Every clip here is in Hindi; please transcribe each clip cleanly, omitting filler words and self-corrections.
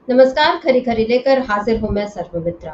नमस्कार। खरी खरी लेकर हाजिर हूं मैं सर्वमित्रा।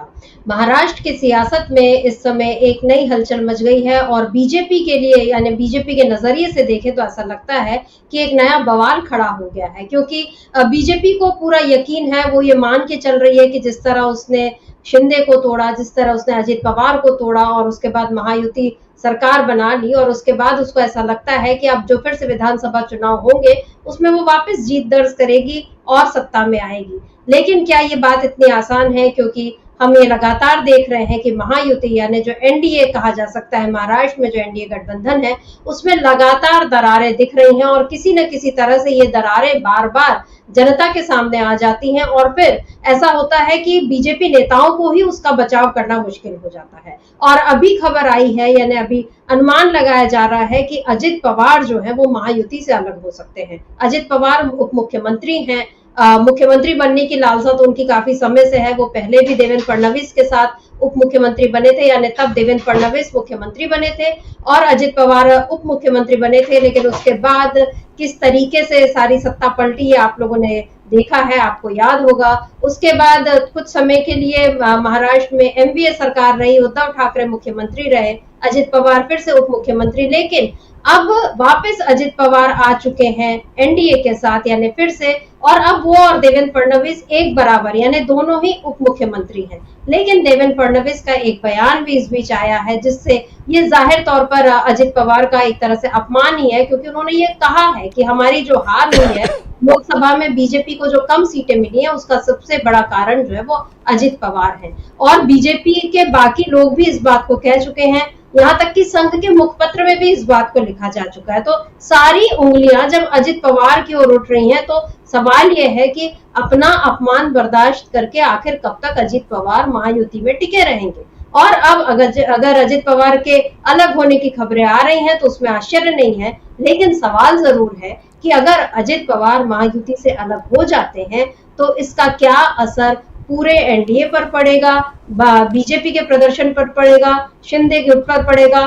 महाराष्ट्र की सियासत में इस समय एक नई हलचल मच गई है और बीजेपी के लिए यानी बीजेपी के नजरिए से देखें तो ऐसा लगता है कि एक नया बवाल खड़ा हो गया है, क्योंकि बीजेपी को पूरा यकीन है, वो ये मान के चल रही है कि जिस तरह उसने शिंदे को तोड़ा, जिस तरह उसने अजित पवार को तोड़ा और उसके बाद महायुति सरकार बना ली, और उसके बाद उसको ऐसा लगता है कि अब जो फिर से विधानसभा चुनाव होंगे उसमें वो वापस जीत दर्ज करेगी और सत्ता में आएगी। लेकिन क्या ये बात इतनी आसान है? क्योंकि हम ये लगातार देख रहे हैं कि महायुति यानी जो एनडीए कहा जा सकता है, महाराष्ट्र में जो एनडीए गठबंधन है, उसमें लगातार दरारें दिख रही हैं और किसी न किसी तरह से ये दरारें बार बार जनता के सामने आ जाती हैं और फिर ऐसा होता है कि बीजेपी नेताओं को ही उसका बचाव करना मुश्किल हो जाता है। और अभी खबर आई है, यानी अभी अनुमान लगाया जा रहा है कि अजित पवार जो है वो महायुति से अलग हो सकते हैं। अजित पवार उप मुख्यमंत्री हैं, मुख्यमंत्री बनने की लालसा तो उनकी काफी समय से है। वो पहले भी देवेंद्र फडणवीस के साथ उप मुख्यमंत्री बने थे, यानी तब देवेंद्र फडणवीस मुख्यमंत्री बने थे और अजित पवार उप मुख्यमंत्री बने थे। लेकिन उसके बाद किस तरीके से सारी सत्ता पलटी है आप लोगों ने देखा है, आपको याद होगा। उसके बाद कुछ समय के लिए महाराष्ट्र में एमवीए सरकार रही, उद्धव ठाकरे मुख्यमंत्री रहे, अजित पवार फिर से उप मुख्यमंत्री। लेकिन अब वापस अजित पवार आ चुके हैं एनडीए के साथ, यानी फिर से, और अब वो और देवेंद्र फडणवीस एक बराबर यानी दोनों ही उप मुख्यमंत्री हैं। लेकिन देवेंद्र फडणवीस का एक बयान भी इस बीच आया है जिससे ये जाहिर तौर पर अजित पवार का एक तरह से अपमान ही है, क्योंकि उन्होंने ये कहा है कि हमारी जो हार हुई है लोकसभा में, बीजेपी को जो कम सीटें मिली हैं, उसका सबसे बड़ा कारण जो है वो अजित पवार है। और बीजेपी के बाकी लोग भी इस बात को कह चुके हैं, यहाँ तक कि संघ के मुखपत्र में भी इस बात को लिखा जा चुका है। तो सारी उंगलियां जब अजित पवार की ओर उठ रही हैं, तो सवाल यह है कि अपना अपमान बर्दाश्त करके आखिर कब तक अजित पवार महायुति में टिके रहेंगे। और अब अगर अजित पवार के अलग होने की खबरें आ रही हैं तो उसमें आश्चर्य नहीं है, लेकिन सवाल जरूर है कि अगर अजित पवार महायुति से अलग हो जाते हैं तो इसका क्या असर पूरे एनडीए पर पड़ेगा, बीजेपी के प्रदर्शन पर पड़ेगा, शिंदे के ऊपर पड़ेगा,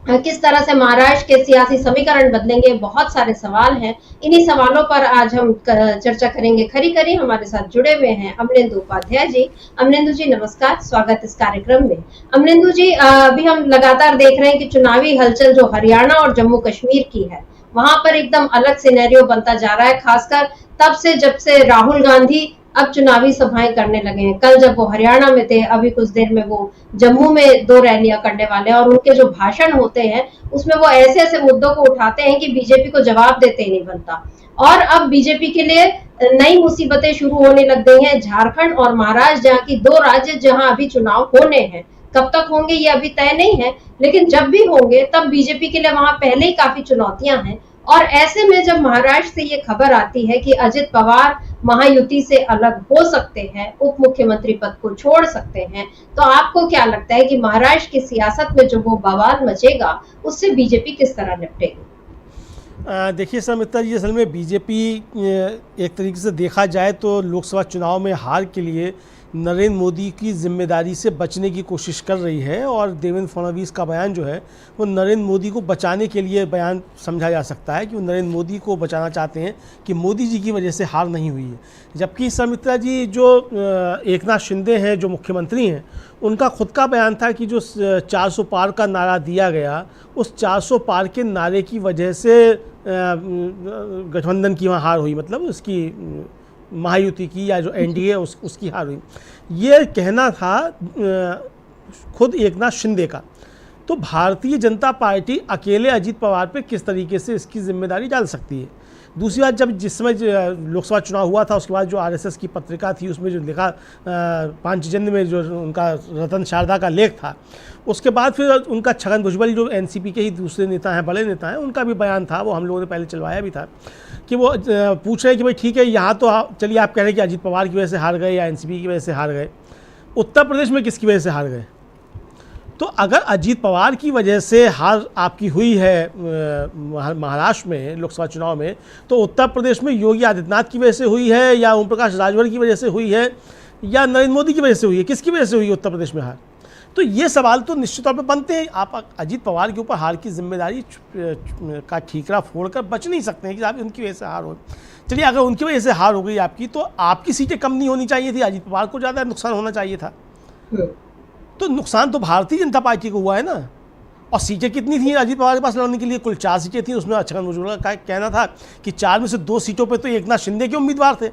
किस तरह से महाराष्ट्र के सियासी समीकरण बदलेंगे। बहुत सारे सवाल हैं। इन्हीं सवालों पर आज हम चर्चा करेंगे। खरी खरी हमारे साथ जुड़े हुए हैं अमलेंदु उपाध्याय जी। अमलेंदु जी नमस्कार, स्वागत इस कार्यक्रम में। अमलेंदु जी, अभी हम लगातार देख रहे हैं कि चुनावी हलचल जो हरियाणा और जम्मू कश्मीर की है, वहां पर एकदम अलग सिनेरियो बनता जा रहा है, खासकर तब से जब से राहुल गांधी अब चुनावी सभाएं करने लगे हैं। कल जब वो हरियाणा में थे, अभी कुछ देर में वो जम्मू में 2 रैलियां करने वाले हैं और उनके जो भाषण होते हैं उसमें वो ऐसे ऐसे मुद्दों को उठाते हैं कि बीजेपी को जवाब देते ही नहीं बनता। और अब बीजेपी के लिए नई मुसीबतें शुरू होने लग गई हैं। झारखंड और महाराष्ट्र जहाँ की 2 राज्य जहां अभी चुनाव होने हैं, कब तक होंगे ये अभी तय नहीं है, लेकिन जब भी होंगे तब बीजेपी के लिए वहां पहले ही काफी चुनौतियां हैं। और ऐसे में जब महाराष्ट्र से ये खबर आती है कि अजित पवार महायुति से अलग हो सकते हैं, उप मुख्यमंत्री पद को छोड़ सकते हैं, तो आपको क्या लगता है कि महाराष्ट्र की सियासत में जो वो बवाल मचेगा उससे बीजेपी किस तरह निपटेगी? देखिए समिता जी, असल में बीजेपी एक तरीके से देखा जाए तो लोकसभा चुनाव में हार के लिए नरेंद्र मोदी की जिम्मेदारी से बचने की कोशिश कर रही है और देवेंद्र फडणवीस का बयान जो है वो नरेंद्र मोदी को बचाने के लिए बयान समझा जा सकता है कि वो नरेंद्र मोदी को बचाना चाहते हैं कि मोदी जी की वजह से हार नहीं हुई है। जबकि समित्रा जी, जो एकनाथ शिंदे हैं जो मुख्यमंत्री हैं, उनका खुद का बयान था कि जो 400 पार का नारा दिया गया, उस 400 पार के नारे की वजह से गठबंधन की वहाँ हार हुई, मतलब उसकी महायुति की या जो एनडीए उसकी हार हुई। ये कहना था खुद एकनाथ शिंदे का। तो भारतीय जनता पार्टी अकेले अजित पवार पे किस तरीके से इसकी जिम्मेदारी डाल सकती है? दूसरी बात, जब जिस समय लोकसभा चुनाव हुआ था उसके बाद जो आरएसएस की पत्रिका थी उसमें जो लिखा पांचजन्य में जो उनका रतन शारदा का लेख था, उसके बाद फिर उनका छगन भुजबल जो एनसीपी के ही दूसरे नेता हैं, बड़े नेता हैं, उनका भी बयान था, वो हम लोगों ने पहले चलवाया भी था, कि वो पूछ रहे हैं कि भाई ठीक है, यहाँ तो चलिए आप कह रहे हैं कि अजित पवार की वजह से हार गए या एनसीपी की वजह से हार गए, उत्तर प्रदेश में किसकी वजह से हार गए? तो अगर अजित पवार की वजह से हार आपकी हुई है महाराष्ट्र में लोकसभा चुनाव में, तो उत्तर प्रदेश में योगी आदित्यनाथ की वजह से हुई है या ओम प्रकाश राजभर की वजह से हुई है या नरेंद्र मोदी की वजह से हुई है? किसकी वजह से हुई है उत्तर प्रदेश में हार? तो ये सवाल तो निश्चित तौर पे बनते हैं। आप अजीत पवार के ऊपर हार की जिम्मेदारी का ठीकरा फोड़कर बच नहीं सकते हैं कि आप उनकी वजह से हार हो। चलिए, अगर उनकी वजह से हार हो गई आपकी, तो आपकी सीटें कम नहीं होनी चाहिए थी, अजीत पवार को ज़्यादा नुकसान होना चाहिए था। तो नुकसान तो भारतीय जनता पार्टी को हुआ है ना। और सीटें कितनी थी अजीत पवार के पास लड़ने के लिए? कुल 4 सीटें थी। उसमें छगन भुजबल का कहना था कि 4 में से 2 सीटों पर तो एकनाथ शिंदे के उम्मीदवार थे।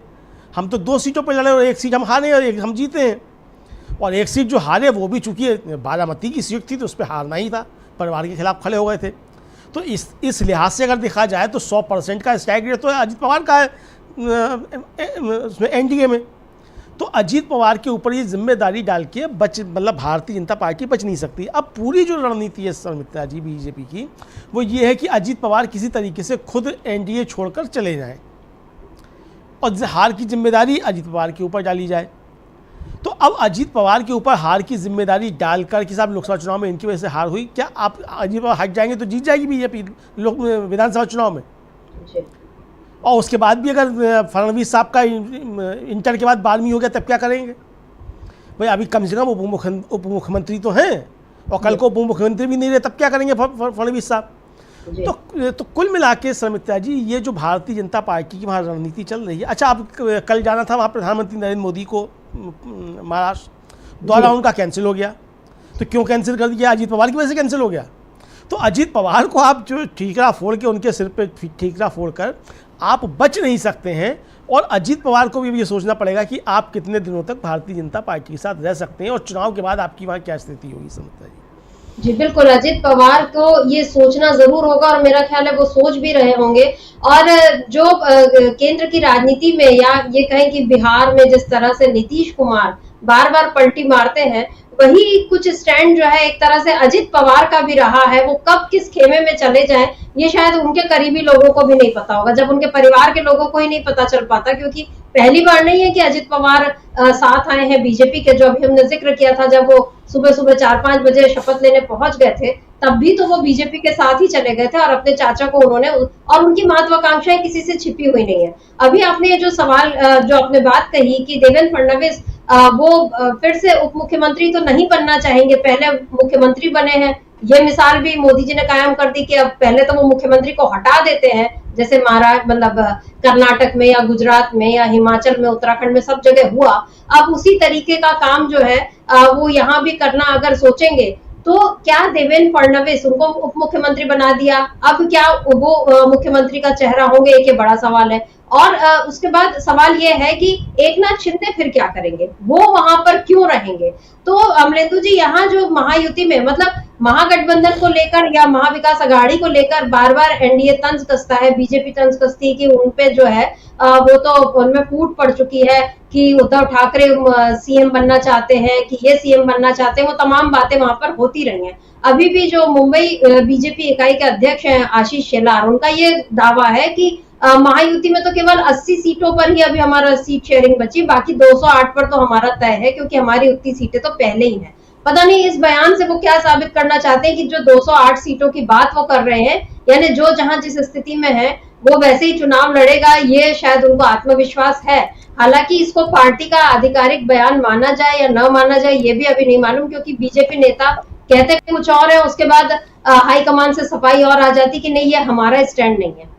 हम तो 2 सीटों पर लड़े और 1 सीट हम हारे और 1 हम जीते हैं। और 1 सीट जो हारे वो भी चूंकि बारामती की सीट थी तो उस पर हारना ही था, परिवार के खिलाफ खड़े हो गए थे। तो इस लिहाज से अगर देखा जाए तो 100% का स्ट्राइक रेट तो अजीत पवार का है उसमें एनडीए में। तो अजीत पवार के ऊपर ये जिम्मेदारी डाल के मतलब भारतीय जनता पार्टी बच नहीं सकती। अब पूरी जो रणनीति है शर्मिष्ठा जी बीजेपी की, वो ये है कि अजीत पवार किसी तरीके से खुद एनडीए छोड़कर चले जाएं और हार की जिम्मेदारी अजीत पवार के ऊपर डाली जाए। तो अब अजीत पवार के ऊपर हार की जिम्मेदारी डालकर कि साहब लोकसभा चुनाव में इनकी वजह से हार हुई, क्या आप अजीत पवार हट जाएंगे तो जीत जाएगी बीजेपी विधानसभा चुनाव में? और उसके बाद भी अगर फडणवीस साहब का इंटर के बाद 12वीं हो गया तब क्या करेंगे भाई? अभी कम से कम उप मुख्यमंत्री तो हैं, और कल को उप मुख्यमंत्री भी नहीं रहे तब क्या करेंगे फडणवीस साहब? तो कुल मिला के शर्मिष्ठा जी, ये जो भारतीय जनता पार्टी की वहाँ रणनीति चल रही है। अच्छा, अब कल जाना था वहाँ प्रधानमंत्री नरेंद्र मोदी को महाराष्ट्र, दौरा उनका कैंसिल हो गया। तो क्यों कैंसिल कर दिया? अजीत पवार की वजह से कैंसिल हो गया। तो अजीत पवार को आप जो ठीकरा फोड़ के उनके सिर पे ठीकरा फोड़ कर आप बच नहीं सकते हैं। और अजीत पवार को भी ये सोचना पड़ेगा कि आप कितने दिनों तक भारतीय जनता पार्टी के साथ रह सकते हैं और चुनाव के बाद आपकी वहाँ क्या स्थिति होगी। समझता जी बिल्कुल, अजीत पवार को ये सोचना जरूर होगा और मेरा ख्याल है वो सोच भी रहे होंगे। और जो केंद्र की राजनीति में, या ये कहें कि बिहार में जिस तरह से नीतीश कुमार बार बार पलटी मारते हैं, वही कुछ स्टैंड जो है एक तरह से अजीत पवार का भी रहा है। वो कब किस खेमे में चले जाएं ये शायद उनके करीबी लोगों को भी नहीं पता होगा, जब उनके परिवार के लोगों को ही नहीं पता चल पाता, क्योंकि पहली बार नहीं है कि अजीत पवार साथ आए हैं बीजेपी के। जो अभी हमने जिक्र किया था, जब वो सुबह सुबह 4-5 बजे शपथ लेने पहुंच गए थे, तब भी तो वो बीजेपी के साथ ही चले गए थे और अपने चाचा को उन्होंने, और उनकी महत्वाकांक्षाएं किसी से छिपी हुई नहीं है। अभी आपने ये जो सवाल जो आपने बात कही कि देवेंद्र फडणवीस वो फिर से उप मुख्यमंत्री तो नहीं बनना चाहेंगे, पहले मुख्यमंत्री बने हैं। ये मिसाल भी मोदी जी ने कायम कर दी कि अब पहले तो वो मुख्यमंत्री को हटा देते हैं, जैसे महाराष्ट्र मतलब कर्नाटक में या गुजरात में या हिमाचल में, उत्तराखंड में सब जगह हुआ। अब उसी तरीके का काम जो है वो यहाँ भी करना अगर सोचेंगे, तो क्या देवेंद्र फडणवीस उनको उप मुख्यमंत्री बना दिया, अब क्या वो मुख्यमंत्री का चेहरा होंगे, एक ये बड़ा सवाल है। और उसके बाद सवाल ये है कि एकनाथ शिंदे फिर क्या करेंगे, वो वहां पर क्यों रहेंगे? तो अमलेंदु जी, यहाँ जो महायुति में मतलब महागठबंधन को लेकर या महाविकास अघाड़ी को लेकर बार बार एनडीए तंज कसता है, बीजेपी तंज कसती है कि उनपे जो है वो तो उनमें फूट पड़ चुकी है कि उद्धव ठाकरे सीएम बनना चाहते हैं, कि ये सीएम बनना चाहते हैं। वो तमाम बातें वहां पर होती रही हैं। अभी भी जो मुंबई बीजेपी इकाई के अध्यक्ष हैं आशीष शेलार, उनका ये दावा है कि महायुति में तो केवल 80 सीटों पर ही अभी हमारा सीट शेयरिंग बची, बाकी 208 पर तो हमारा तय है, क्योंकि हमारी उतनी सीटें तो पहले ही हैं। पता नहीं इस बयान से वो क्या साबित करना चाहते हैं कि जो 208 सीटों की बात वो कर रहे हैं, यानी जो जहां जिस स्थिति में है वो वैसे ही चुनाव लड़ेगा, ये शायद उनको आत्मविश्वास है। हालांकि इसको पार्टी का आधिकारिक बयान माना जाए या न माना जाए ये भी अभी नहीं मालूम, क्योंकि बीजेपी नेता कहते कुछ और है, उसके बाद हाईकमान से सफाई और आ जाती कि नहीं ये हमारा स्टैंड नहीं है।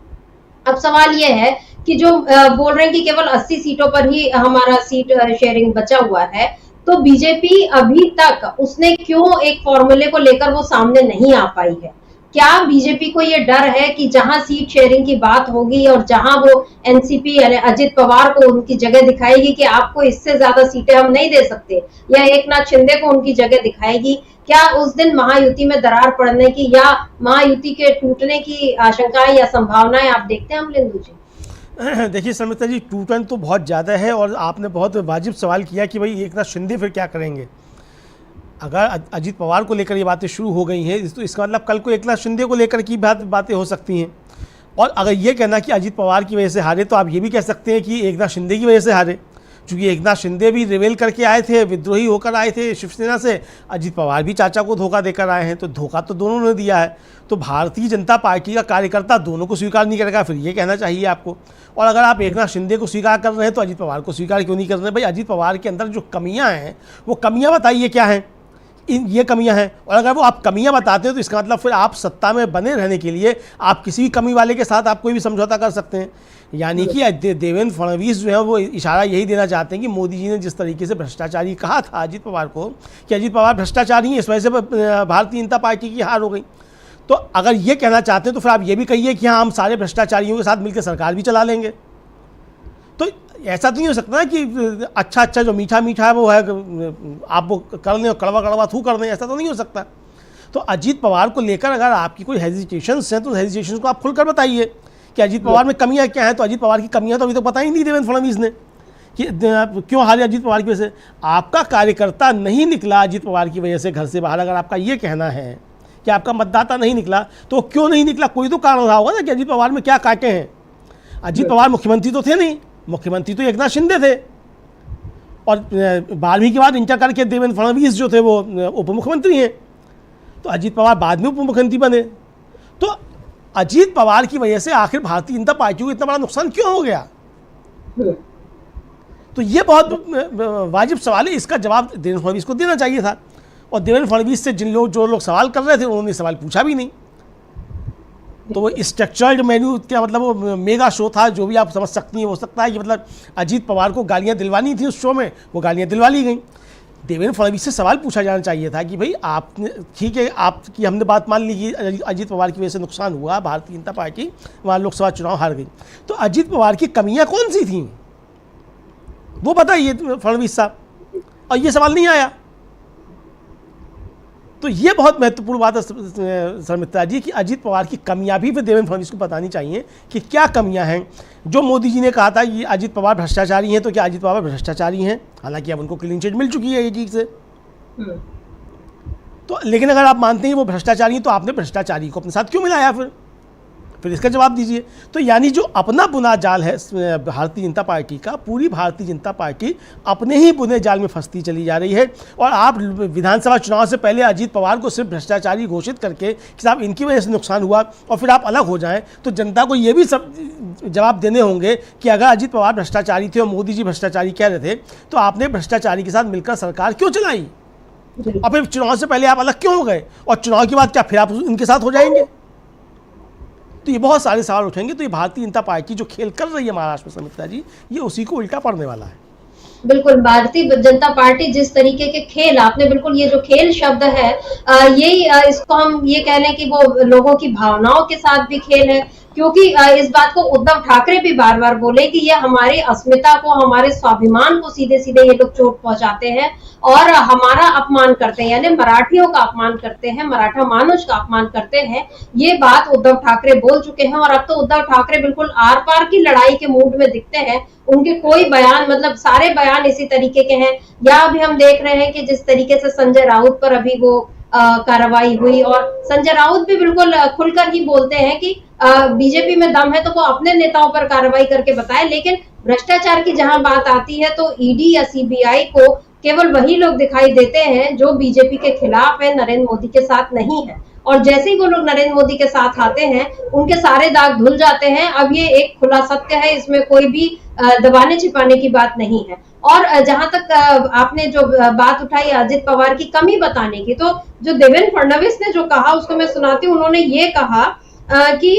अब सवाल ये है कि जो बोल रहे हैं कि केवल 80 सीटों पर ही हमारा सीट शेयरिंग बचा हुआ है, तो बीजेपी अभी तक उसने क्यों एक फॉर्मूले को लेकर वो सामने नहीं आ पाई है? क्या बीजेपी को ये डर है कि जहां सीट शेयरिंग की बात होगी और जहां वो एनसीपी यानी अजित पवार को उनकी जगह दिखाएगी कि आपको इससे ज्यादा सीटें हम नहीं दे सकते, या एकनाथ शिंदे को उनकी जगह दिखाएगी, क्या उस दिन महायुति में दरार पड़ने की या महायुति के टूटने की आशंकाएं या संभावनाएं आप देखते हैं अमलेंदु जी? देखिए शर्मिष्ठा जी, टूटन तो बहुत ज़्यादा है और आपने बहुत वाजिब सवाल किया कि भाई एकनाथ शिंदे फिर क्या करेंगे। अगर अजीत पवार को लेकर ये बातें शुरू हो गई हैं तो इसका मतलब कल को एकनाथ शिंदे को लेकर की बातें हो सकती हैं। और अगर ये कहना कि अजीत पवार की वजह से हारे, तो आप ये भी कह सकते हैं कि एकनाथ शिंदे की वजह से हारे, क्योंकि एकनाथ शिंदे भी रिवेल करके आए थे, विद्रोही होकर आए थे शिवसेना से। अजीत पवार भी चाचा को धोखा देकर आए हैं, तो धोखा तो दोनों ने दिया है। तो भारतीय जनता पार्टी का कार्यकर्ता दोनों को स्वीकार नहीं करेगा, फिर ये कहना चाहिए आपको। और अगर आप एकनाथ शिंदे को स्वीकार कर रहे हैं तो अजीत पवार को स्वीकार क्यों नहीं कर रहे? भाई अजीत पवार के अंदर जो कमियां हैं वो कमियां बताइए क्या हैं। ये कमियां हैं, और अगर वो आप कमियां बताते हो तो इसका मतलब फिर आप सत्ता में बने रहने के लिए आप किसी भी कमी वाले के साथ आप कोई भी समझौता कर सकते हैं। यानी कि देवेंद्र फडणवीस जो है वो इशारा यही देना चाहते हैं कि मोदी जी ने जिस तरीके से भ्रष्टाचारी कहा था अजीत पवार को कि अजीत पवार भ्रष्टाचारी हैं, इस वजह से भारतीय जनता पार्टी की हार हो गई। तो अगर ये कहना चाहते हैं तो फिर आप ये भी कहिए कि हाँ हम सारे भ्रष्टाचारियों के साथ मिलकर सरकार भी चला लेंगे। तो ऐसा तो नहीं हो सकता ना कि अच्छा जो मीठा मीठा है वो है आप वो कर लें और कड़वा कड़वा थू कर दें, ऐसा तो नहीं हो सकता। तो अजीत पवार को लेकर अगर आपकी कोई हेजिटेशंस हैं तो हेजिटेशंस को आप खुलकर बताइए कि अजीत पवार में कमियां क्या हैं। तो अजीत पवार की कमियां तो अभी तक पता ही नहीं देवेंद्र फडणवीस ने कि क्यों हारे अजीत पवार की वजह से। आपका कार्यकर्ता नहीं निकला अजीत पवार की वजह से घर से बाहर, अगर आपका ये कहना है कि आपका मतदाता नहीं निकला तो क्यों नहीं निकला, कोई तो कारण रहा होगा ना कि अजीत पवार में क्या काटे हैं। अजीत पवार मुख्यमंत्री तो थे नहीं, मुख्यमंत्री तो एकनाथ शिंदे थे, और 12वीं के बाद इंटर करके देवेंद्र फडणवीस जो थे वो उप मुख्यमंत्री हैं, तो अजीत पवार बाद में उप मुख्यमंत्री बने। तो अजीत पवार की वजह से आखिर भारतीय जनता पार्टी को इतना बड़ा नुकसान क्यों हो गया? तो ये बहुत वाजिब सवाल है, इसका जवाब देवेंद्र फडणवीस को देना चाहिए था। और देवेंद्र फडणवीस से जो लोग सवाल कर रहे थे उन्होंने सवाल पूछा भी नहीं। तो वो स्ट्रक्चर्ड मेन्यू क्या मतलब वो मेगा शो था, जो भी आप समझ सकती हैं। हो सकता है कि मतलब अजीत पवार को गालियां दिलवानी थी उस शो में, वो गालियां दिलवा ली गई। देवेंद्र फडणवीस से सवाल पूछा जाना चाहिए था कि भाई आपने, ठीक है आपकी हमने बात मान ली कि अजीत पवार की वजह से नुकसान हुआ, भारतीय जनता पार्टी वहाँ लोकसभा चुनाव हार गई, तो अजीत पवार की कमियाँ कौन सी थी वो बताइए फडणवीस साहब, और ये सवाल नहीं आया। तो ये बहुत महत्वपूर्ण बात है सर मित्रा जी कि अजीत पवार की कमियां भी फिर देवेंद्र फडणवीस को बतानी चाहिए कि क्या कमियां हैं। जो मोदी जी ने कहा था कि अजीत पवार भ्रष्टाचारी हैं, तो क्या अजीत पवार भ्रष्टाचारी हैं? हालांकि अब उनको क्लीन चिट मिल चुकी है ये चीज़ से। तो लेकिन अगर आप मानते हैं वो भ्रष्टाचारी हैं तो आपने भ्रष्टाचारी को अपने साथ क्यों मिलाया? फिर इसका जवाब दीजिए। तो यानी जो अपना बुना जाल है भारतीय जनता पार्टी का, पूरी भारतीय जनता पार्टी अपने ही बुने जाल में फंसती चली जा रही है। और आप विधानसभा चुनाव से पहले अजीत पवार को सिर्फ भ्रष्टाचारी घोषित करके कि साहब इनकी वजह से नुकसान हुआ, और फिर आप अलग हो जाएं, तो जनता को ये भी सब जवाब देने होंगे कि अगर अजीत पवार भ्रष्टाचारी थे और मोदी जी भ्रष्टाचारी कह रहे थे तो आपने भ्रष्टाचारी के साथ मिलकर सरकार क्यों चलाई, और फिर चुनाव से पहले आप अलग क्यों हो गए, और चुनाव के बाद क्या फिर आप उनके साथ हो जाएंगे? तो ये बहुत सारे सवाल उठेंगे। तो ये भारतीय जनता पार्टी जो खेल कर रही है महाराष्ट्र में समिता जी, ये उसी को उल्टा पड़ने वाला है। बिल्कुल, भारतीय जनता पार्टी जिस तरीके के खेल, आपने बिल्कुल ये जो खेल शब्द है यही इसको हम ये कह लें कि वो लोगों की भावनाओं के साथ भी खेल है, क्योंकि इस बात को उद्धव ठाकरे भी बार बार बोले कि ये हमारी अस्मिता को, हमारे स्वाभिमान को सीधे सीधे ये लोग चोट पहुंचाते हैं और हमारा अपमान करते हैं, यानी मराठियों का अपमान करते हैं, मराठा मानुष का अपमान करते हैं। ये बात उद्धव ठाकरे बोल चुके हैं, और अब तो उद्धव ठाकरे बिल्कुल आर पार की लड़ाई के मूड में दिखते हैं। उनके कोई बयान, मतलब सारे बयान इसी तरीके के हैं। या अभी हम देख रहे हैं कि जिस तरीके से संजय राउत पर अभी वो कार्रवाई हुई, और संजय राउत भी बिल्कुल खुलकर ही बोलते हैं कि बीजेपी में दम है तो वो अपने नेताओं पर कार्रवाई करके बताए, लेकिन भ्रष्टाचार की जहां बात आती है तो ईडी या सीबीआई को केवल वही लोग दिखाई देते हैं जो बीजेपी के खिलाफ है, नरेंद्र मोदी के साथ नहीं है। और जैसे ही वो लोग नरेंद्र मोदी के साथ आते हैं उनके सारे दाग धुल जाते हैं। अब ये एक खुला सत्य है, इसमें कोई भी दबाने छिपाने की बात नहीं है। और जहां तक आपने जो बात उठाई अजित पवार की कमी बताने की, तो जो देवेंद्र फडणवीस ने जो कहा उसको मैं सुनाती हूँ। उन्होंने ये कहा कि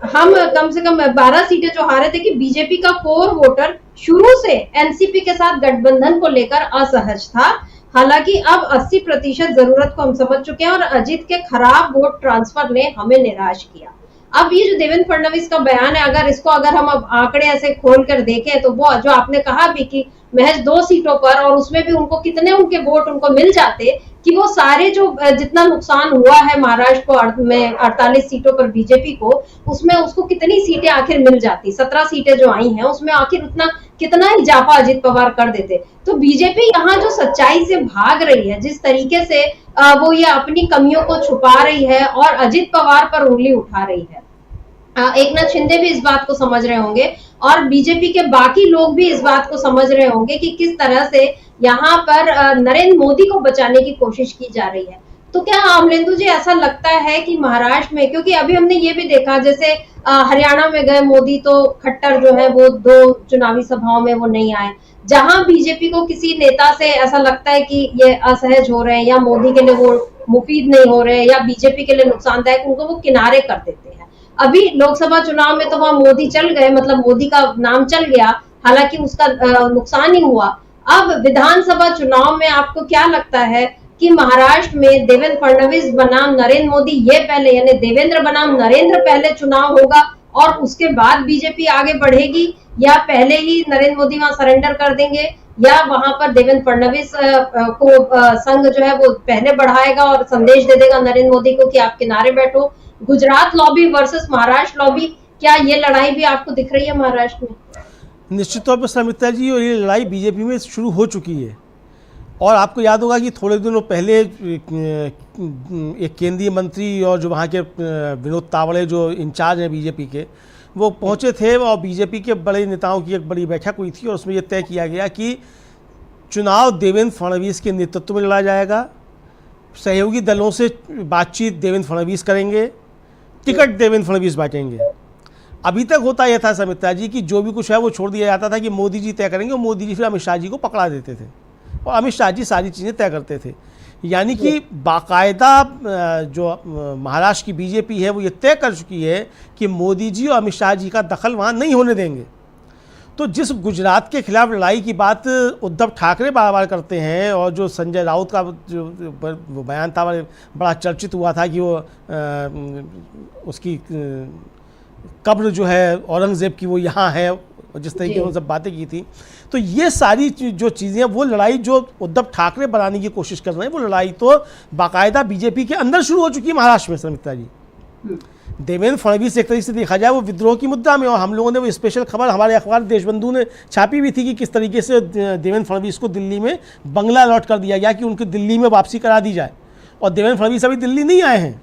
हम कम से कम 12 सीटें जो हारे थे कि बीजेपी का कोर वोटर शुरू से एनसीपी के साथ गठबंधन को लेकर असहज था। हालांकि अब 80% जरूरत को हम समझ चुके हैं और अजीत के खराब वोट ट्रांसफर ने हमें निराश किया। अब ये जो देवेंद्र फडणवीस का बयान है, अगर हम अब आंकड़े ऐसे खोल कर देखें तो वो जो आपने कहा भी कि महज 2 सीटों पर, और उसमें भी उनको कितने उनके वोट उनको मिल जाते कि वो सारे जो जितना नुकसान हुआ है महाराष्ट्र को में 48 सीटों पर बीजेपी को, उसमें उसको कितनी सीटें आखिर मिल जाती। 17 सीटें जो आई हैं उसमें आखिर उतना कितना इजाफा अजित पवार कर देते। तो बीजेपी यहाँ जो सच्चाई से भाग रही है, जिस तरीके से वो ये अपनी कमियों को छुपा रही है और अजित पवार पर उंगली उठा रही है, एकनाथ शिंदे भी इस बात को समझ रहे होंगे और बीजेपी के बाकी लोग भी इस बात को समझ रहे होंगे कि किस तरह से यहाँ पर नरेंद्र मोदी को बचाने की कोशिश की जा रही है। तो क्या अमलेंदु जी ऐसा लगता है कि महाराष्ट्र में, क्योंकि अभी हमने ये भी देखा जैसे हरियाणा में गए मोदी तो खट्टर जो है वो 2 चुनावी सभाओं में वो नहीं आए। जहां बीजेपी को किसी नेता से ऐसा लगता है कि ये असहज हो रहे हैं या मोदी के लिए वो मुफीद नहीं हो रहे हैं या बीजेपी के लिए नुकसानदायक, उनको वो किनारे कर देते हैं। अभी लोकसभा चुनाव में तो वहां मोदी चल गए, मतलब मोदी का नाम चल गया, हालांकि उसका नुकसान ही हुआ। अब विधानसभा चुनाव में आपको क्या लगता है कि महाराष्ट्र में देवेंद्र फडणवीस बनाम नरेंद्र मोदी ये पहले, यानी देवेंद्र बनाम नरेंद्र पहले चुनाव होगा और उसके बाद बीजेपी आगे बढ़ेगी, या पहले ही नरेंद्र मोदी वहां सरेंडर कर देंगे, या वहां पर देवेंद्र फडणवीस को संघ जो है वो पहले बढ़ाएगा और संदेश दे देगा नरेंद्र मोदी को कि आप किनारे बैठो। Gujarat lobby versus Maharashtra lobby, क्या ये लड़ाई भी आपको दिख रही है महाराष्ट्र में? निश्चित तौर पर समिता जी, और ये लड़ाई बीजेपी में शुरू हो चुकी है। और आपको याद होगा कि थोड़े दिनों पहले एक केंद्रीय मंत्री और जो वहाँ के विनोद तावड़े जो इंचार्ज हैं बीजेपी के, वो पहुँचे थे और बीजेपी के बड़े नेताओं की एक बड़ी बैठक हुई थी और उसमें ये तय किया गया कि चुनाव देवेंद्र फडणवीस के नेतृत्व में लड़ा जाएगा, सहयोगी दलों से बातचीत देवेंद्र फडणवीस करेंगे, टिकट देवेंद्र फडणवीस बांटेंगे। अभी तक होता यह था समिता जी कि जो भी कुछ है वो छोड़ दिया जाता था कि मोदी जी तय करेंगे और मोदी जी फिर अमित शाह जी को पकड़ा देते थे और अमित शाह जी सारी चीज़ें तय करते थे। यानी कि बाकायदा जो महाराष्ट्र की बीजेपी है वो ये तय कर चुकी है कि मोदी जी और अमित शाह जी का दखल वहाँ नहीं होने देंगे। तो जिस गुजरात के खिलाफ लड़ाई की बात उद्धव ठाकरे बार बार करते हैं और जो संजय राउत का जो वो बयान था बड़ा चर्चित हुआ था कि वो उसकी कब्र जो है औरंगज़ेब की वो यहाँ है, जिस तरीके से सब बातें की थी, तो ये सारी जो चीज़ें, वो लड़ाई जो उद्धव ठाकरे बनाने की कोशिश कर रहे हैं, वो लड़ाई तो बाकायदा बीजेपी के अंदर शुरू हो चुकी है महाराष्ट्र में समिता जी। देवेंद्र फडणवीस एक तरीके से देखा जाए वो विद्रोह की मुद्दा में, और हम लोगों ने वो स्पेशल खबर हमारे अखबार देशबंधु ने छापी भी थी कि किस तरीके से देवेंद्र फडणवीस को दिल्ली में बंगला अलॉट कर दिया गया कि उनकी दिल्ली में वापसी करा दी जाए, और देवेंद्र फडणवीस अभी दिल्ली नहीं आए हैं,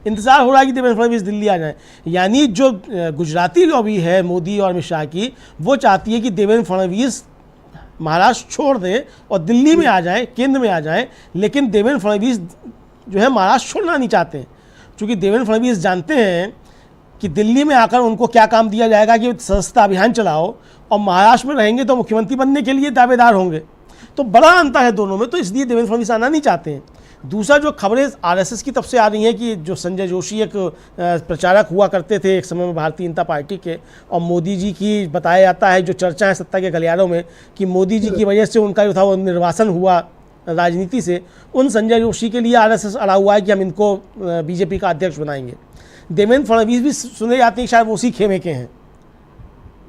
इंतज़ार हो रहा है कि देवेंद्र फडणवीस दिल्ली आ जाए। यानी जो गुजराती लॉबी है मोदी और अमित शाह की, वो चाहती है कि देवेंद्र फडणवीस महाराष्ट्र छोड़ दें और दिल्ली में आ जाएं, केंद्र में आ जाएं, लेकिन देवेंद्र फडणवीस जो है महाराष्ट्र छोड़ना नहीं चाहते हैं, क्योंकि देवेंद्र फडणवीस जानते हैं कि दिल्ली में आकर उनको क्या काम दिया जाएगा कि सदस्यता अभियान चलाओ, और महाराष्ट्र में रहेंगे तो मुख्यमंत्री बनने के लिए दावेदार होंगे। तो बड़ा अंतर है दोनों में, तो इसलिए देवेंद्र फडणवीस आना नहीं चाहते हैं। दूसरा, जो खबरें आरएसएस की तरफ से आ रही हैं कि जो संजय जोशी एक प्रचारक हुआ करते थे एक समय में भारतीय जनता पार्टी के, और मोदी जी की बताया जाता है, जो चर्चा है सत्ता के गलियारों में, कि मोदी जी की वजह से उनका जो था वो निर्वासन हुआ राजनीति से, उन संजय जोशी के लिए आरएसएस अड़ा हुआ है कि हम इनको बीजेपी का अध्यक्ष बनाएंगे। देवेंद्र फडणवीस भी सुने जाते हैं शायद उसी खेमे के हैं,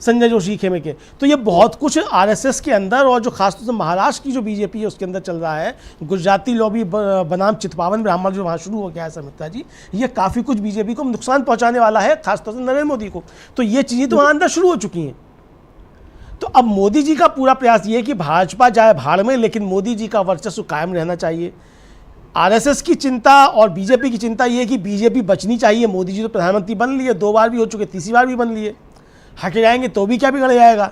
संजय जोशी खेमे के। तो ये बहुत कुछ आरएसएस के अंदर, और जो खासतौर से महाराष्ट्र की जो बीजेपी है उसके अंदर चल रहा है। गुजराती लॉबी बनाम चितपावन ब्राह्मण जो वहाँ शुरू हो गया है समिता जी, ये काफ़ी कुछ बीजेपी को नुकसान पहुँचाने वाला है, खासतौर से नरेंद्र मोदी को। तो ये चीज़ें तो वहाँ अंदर शुरू हो चुकी हैं। तो अब मोदी जी का पूरा प्रयास ये है कि भाजपा जाए भाड़ में, लेकिन मोदी जी का वर्चस्व कायम रहना चाहिए। आरएसएस की चिंता और बीजेपी की चिंता ये है कि बीजेपी बचनी चाहिए। मोदी जी तो प्रधानमंत्री बन लिए, 2 बार भी हो चुके, तीसरी बार भी बन लिए, हटे जाएंगे तो भी क्या बिगड़ जाएगा।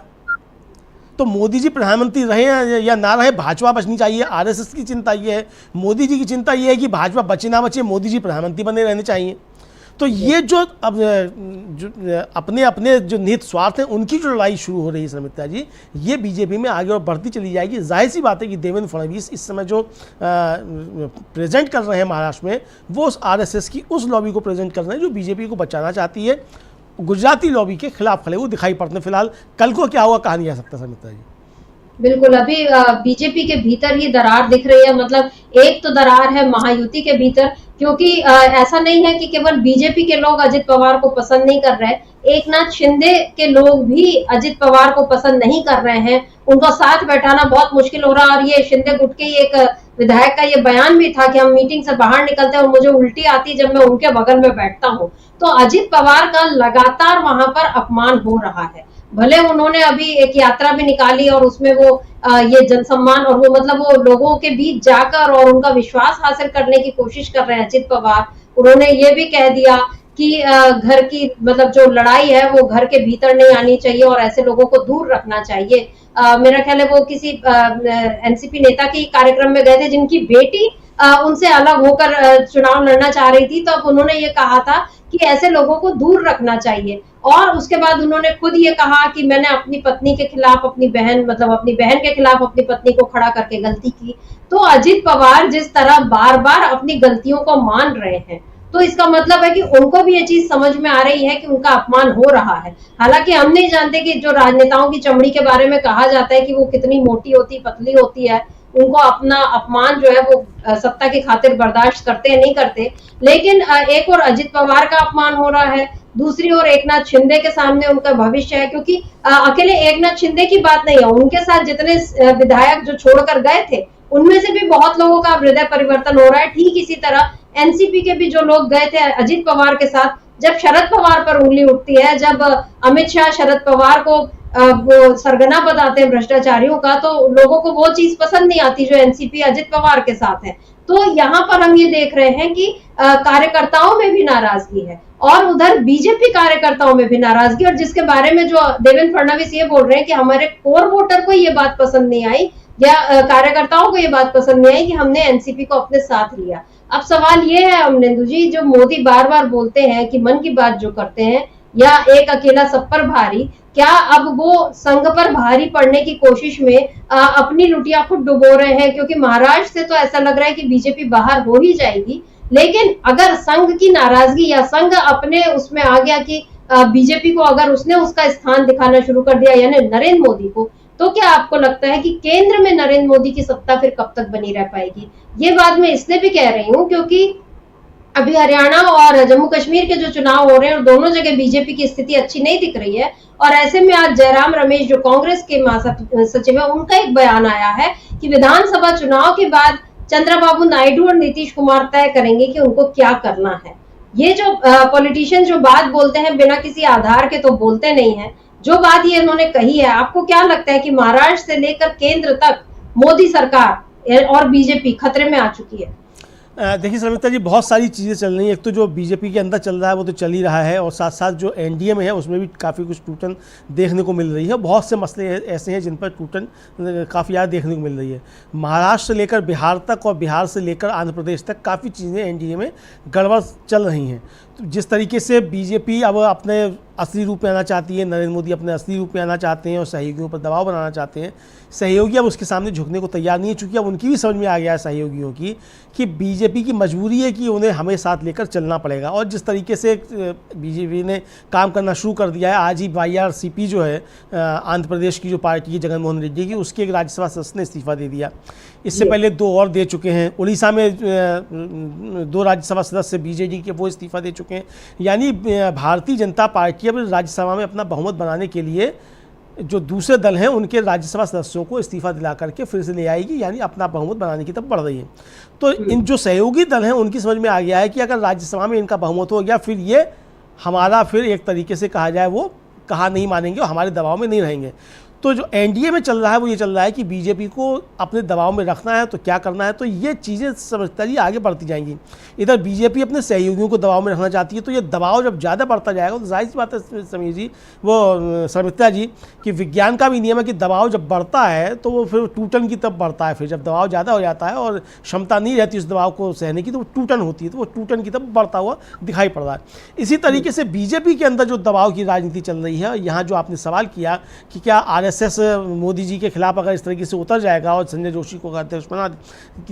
तो मोदी जी प्रधानमंत्री रहे या ना रहे, भाजपा बचनी चाहिए। आरएसएस की चिंता ये है, मोदी जी की चिंता ये है कि भाजपा बचे ना बचे, मोदी जी प्रधानमंत्री बने रहने चाहिए। तो ये जो अब अपने अपने जो निहित स्वार्थ हैं उनकी जो लड़ाई शुरू हो रही है समिता जी, ये बीजेपी में आगे और बढ़ती चली जाएगी। जाहिर सी बात है कि देवेंद्र फडणवीस इस समय जो प्रेजेंट कर रहे हैं महाराष्ट्र में, वो उस आरएसएस की उस लॉबी को प्रेजेंट कर रहे हैं जो बीजेपी को बचाना चाहती है, गुजराती लॉबी के खिलाफ खड़े वो दिखाई पड़ते हैं। फिलहाल कल को क्या हुआ कहा नहीं जा सकता समिता जी। बिल्कुल, अभी बीजेपी के भीतर ही दरार दिख रही है। मतलब एक तो दरार है महायुति के भीतर, क्योंकि ऐसा नहीं है कि केवल बीजेपी के लोग अजित पवार को पसंद नहीं कर रहे, एकनाथ शिंदे के लोग भी अजित पवार को पसंद नहीं कर रहे हैं। उनका साथ बैठाना बहुत मुश्किल हो रहा है। और ये शिंदे गुट के एक विधायक का ये बयान भी था कि हम मीटिंग से बाहर निकलते हैं और मुझे उल्टी आती जब मैं उनके बगल में बैठता हूँ। तो अजित पवार का लगातार वहां पर अपमान हो रहा है। भले उन्होंने अभी एक यात्रा भी निकाली और उसमें वो ये जनसम्मान और वो मतलब वो लोगों के बीच जाकर और उनका विश्वास हासिल करने की कोशिश कर रहे हैं अजित पवार। उन्होंने ये भी कह दिया कि घर की मतलब जो लड़ाई है वो घर के भीतर नहीं आनी चाहिए और ऐसे लोगों को दूर रखना चाहिए। मेरा ख्याल है वो किसी एनसीपी नेता के कार्यक्रम में गए थे जिनकी बेटी उनसे अलग होकर चुनाव लड़ना चाह रही थी, तो अब उन्होंने ये कहा था कि ऐसे लोगों को दूर रखना चाहिए। और उसके बाद उन्होंने खुद ये कहा कि मैंने अपनी पत्नी के खिलाफ अपनी बहन के खिलाफ अपनी पत्नी को खड़ा करके गलती की। तो अजित पवार जिस तरह बार बार अपनी गलतियों को मान रहे हैं, तो इसका मतलब है कि उनको भी ये चीज समझ में आ रही है कि उनका अपमान हो रहा है। हालांकि हम नहीं जानते कि जो राजनेताओं की चमड़ी के बारे में कहा जाता है कि वो कितनी मोटी होती पतली होती है, उनको अपना अपमान जो है वो सत्ता की खातिर बर्दाश्त करते हैं नहीं करते। लेकिन एक और अजित पवार का अपमान हो रहा है, दूसरी ओर एकनाथ शिंदे के सामने उनका भविष्य है, क्योंकि अकेले एकनाथ शिंदे की बात नहीं है, उनके साथ जितने विधायक जो छोड़कर गए थे उनमें से भी बहुत लोगों का हृदय परिवर्तन हो रहा है। ठीक इसी तरह एनसीपी के भी जो लोग गए थे अजित पवार के साथ, जब शरद पवार पर उंगली उठती है, जब अमित शाह शरद पवार को वो सरगना बताते हैं भ्रष्टाचारियों का, तो लोगों को वो चीज पसंद नहीं आती जो एनसीपी अजित पवार के साथ है। तो यहाँ पर हम ये देख रहे हैं कि कार्यकर्ताओं में भी नाराजगी है और उधर बीजेपी कार्यकर्ताओं में भी नाराजगी, और जिसके बारे में जो देवेंद्र फडणवीस ये बोल रहे हैं कि हमारे कोर वोटर को ये बात पसंद नहीं आई या कार्यकर्ताओं को ये बात पसंद नहीं आई कि हमने एनसीपी को अपने साथ लिया। अब सवाल ये है अमरेंदु जी, जो मोदी बार बार बोलते हैं कि मन की बात जो करते हैं या एक अकेला सब पर भारी, क्या अब वो संघ पर भारी पड़ने की कोशिश में अपनी लुटिया खुद डुबो रहे हैं? क्योंकि महाराष्ट्र से तो ऐसा लग रहा है कि बीजेपी बाहर हो ही जाएगी, लेकिन अगर संघ की नाराजगी या संघ अपने उसमें आ गया कि बीजेपी को अगर उसने उसका स्थान दिखाना शुरू कर दिया यानी नरेंद्र मोदी को, तो क्या आपको लगता है कि केंद्र में नरेंद्र मोदी की सत्ता फिर कब तक बनी रह पाएगी? ये बात मैं इसलिए भी कह रही हूँ क्योंकि अभी हरियाणा और जम्मू कश्मीर के जो चुनाव हो रहे हैं और दोनों जगह बीजेपी की स्थिति अच्छी नहीं दिख रही है, और ऐसे में आज जयराम रमेश जो कांग्रेस के महासचिव है, उनका एक बयान आया है कि विधानसभा चुनाव के बाद चंद्रबाबू नायडू और नीतीश कुमार तय करेंगे कि उनको क्या करना है। ये जो पॉलिटिशियन जो बात बोलते हैं बिना किसी आधार के तो बोलते नहीं है, जो बात ये इन्होंने कही है, आपको क्या लगता है कि महाराष्ट्र से लेकर केंद्र तक मोदी सरकार और बीजेपी खतरे में आ चुकी है? देखिए शर्मिष्ठा जी, बहुत सारी चीज़ें चल रही हैं। एक तो जो बीजेपी के अंदर चल रहा है वो तो चल ही रहा है, और साथ साथ जो एनडीए में है उसमें भी काफ़ी कुछ टूटन देखने को मिल रही है। बहुत से मसले ऐसे हैं जिन पर टूटन काफ़ी ज़्यादा देखने को मिल रही है। महाराष्ट्र से लेकर बिहार तक और बिहार से लेकर आंध्र प्रदेश तक काफ़ी चीज़ें एनडीए में गड़बड़ चल रही हैं। तो जिस तरीके से बीजेपी अब अपने असली रूप में आना चाहती है, नरेंद्र मोदी अपने असली रूप में आना चाहते हैं और सहयोगियों पर दबाव बनाना चाहते हैं, सहयोगी अब उसके सामने झुकने को तैयार नहीं है, चूँकि अब उनकी भी समझ में आ गया है सहयोगियों की कि बीजेपी की मजबूरी है कि उन्हें हमें साथ लेकर चलना पड़ेगा। और जिस तरीके से बीजेपी ने काम करना शुरू कर दिया है, आज ही वाईआरसीपी जो है आंध्र प्रदेश की जो पार्टी है जगनमोहन रेड्डी की, उसके एक राज्यसभा सदस्य ने इस्तीफा दे दिया। इससे पहले 2 और दे चुके हैं। उड़ीसा में 2 राज्यसभा सदस्य बीजेडी के वो इस्तीफा दे चुके हैं। यानी भारतीय जनता पार्टी अब राज्यसभा में अपना बहुमत बनाने के लिए जो दूसरे दल हैं उनके राज्यसभा सदस्यों को इस्तीफा दिला करके फिर से ले आएगी, यानी अपना बहुमत बनाने की तरफ बढ़ रही है। तो इन जो सहयोगी दल हैं उनकी समझ में आ गया है कि अगर राज्यसभा में इनका बहुमत हो गया, फिर ये हमारा फिर एक तरीके से कहा जाए वो कहा नहीं मानेंगे और हमारे दबाव में नहीं रहेंगे। तो जो एनडीए में चल रहा है वो ये चल रहा है कि बीजेपी को अपने दबाव में रखना है तो क्या करना है, तो ये चीज़ें समझता ही आगे बढ़ती जाएंगी। इधर बीजेपी अपने सहयोगियों को दबाव में रखना चाहती है, तो ये दबाव जब ज़्यादा बढ़ता जाएगा तो जाहिर सी बात है समीर जी, वो शर्मिष्ठा जी, कि विज्ञान का भी नियम है कि दबाव जब बढ़ता है तो वो फिर टूटन की तरफ बढ़ता है। फिर जब दबाव ज़्यादा हो जाता है और क्षमता नहीं रहती उस दबाव को सहने की, तो वो टूटन होती है, तो वो टूटन की तरफ बढ़ता हुआ दिखाई पड़ रहा है। इसी तरीके से बीजेपी के अंदर जो दबाव की राजनीति चल रही है, यहाँ जो आपने सवाल किया कि क्या आरएसएस मोदी जी के खिलाफ अगर इस तरीके से उतर जाएगा और संजय जोशी को अध्यक्ष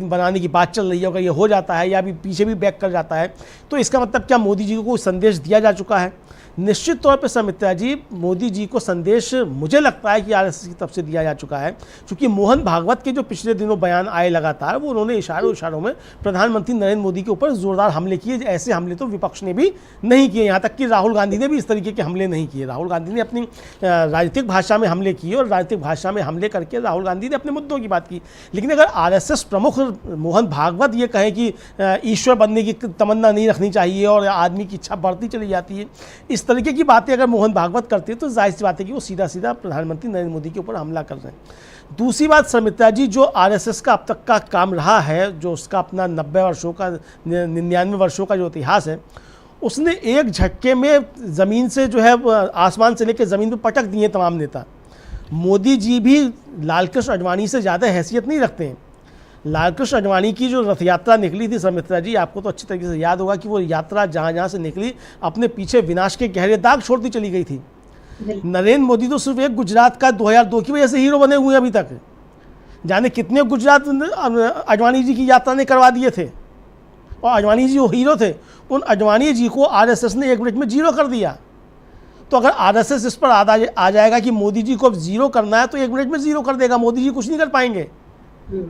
बनाने की बात चल रही है, अगर ये हो जाता है या भी पीछे भी बैक कर जाता है, तो इसका मतलब क्या मोदी जी को कोई संदेश दिया जा चुका है? निश्चित तौर पर समित्रा जी, मोदी जी को संदेश मुझे लगता है कि आरएसएस की तरफ से दिया जा चुका है, क्योंकि मोहन भागवत के जो पिछले दिनों बयान आए लगातार, वो उन्होंने इशारों में प्रधानमंत्री नरेंद्र मोदी के ऊपर जोरदार हमले किए। ऐसे हमले तो विपक्ष ने भी नहीं किए, यहाँ तक कि राहुल गांधी ने भी इस तरीके के हमले नहीं किए। राहुल गांधी ने अपनी राजनीतिक भाषा में हमले किए और राजनीतिक भाषा में हमले करके राहुल गांधी ने अपने मुद्दों की बात की। लेकिन अगर आरएसएस प्रमुख मोहन भागवत ये कहें कि ईश्वर बनने की तमन्ना नहीं रखनी चाहिए और आदमी की इच्छा बढ़ती चली जाती है, इस तरीके की बातें अगर मोहन भागवत करते हैं, तो जाहिर सी बात है कि वो सीधा सीधा प्रधानमंत्री नरेंद्र मोदी के ऊपर हमला कर रहे हैं। दूसरी बात शर्मिष्ठा जी, जो आरएसएस का अब तक का काम रहा है, जो उसका अपना 90 वर्षों का 99 वर्षों का जो इतिहास है, उसने एक झटके में ज़मीन से जो है आसमान से लेकर ज़मीन पर पटक दिए तमाम नेता। मोदी जी भी लालकृष्ण आडवाणी से ज़्यादा हैसियत नहीं रखते हैं। लालकृष्ण आडवाणी की जो रथ यात्रा निकली थी सुमित्रा जी, आपको तो अच्छी तरीके से याद होगा कि वो यात्रा जहाँ जहाँ से निकली अपने पीछे विनाश के गहरे दाग छोड़ती चली गई थी। नरेंद्र मोदी तो सिर्फ एक गुजरात का 2002 की वजह से हीरो बने हुए हैं अभी तक। जाने कितने गुजरात आडवाणी जी की यात्रा ने करवा दिए थे, और आडवाणी जी वो हीरो थे। उन आडवाणी जी को आरएसएस ने 1 मिनट में जीरो कर दिया। तो अगर आरएसएस इस पर आ जाएगा कि मोदी जी को अब जीरो करना है, तो 1 मिनट में जीरो कर देगा, मोदी जी कुछ नहीं कर पाएंगे,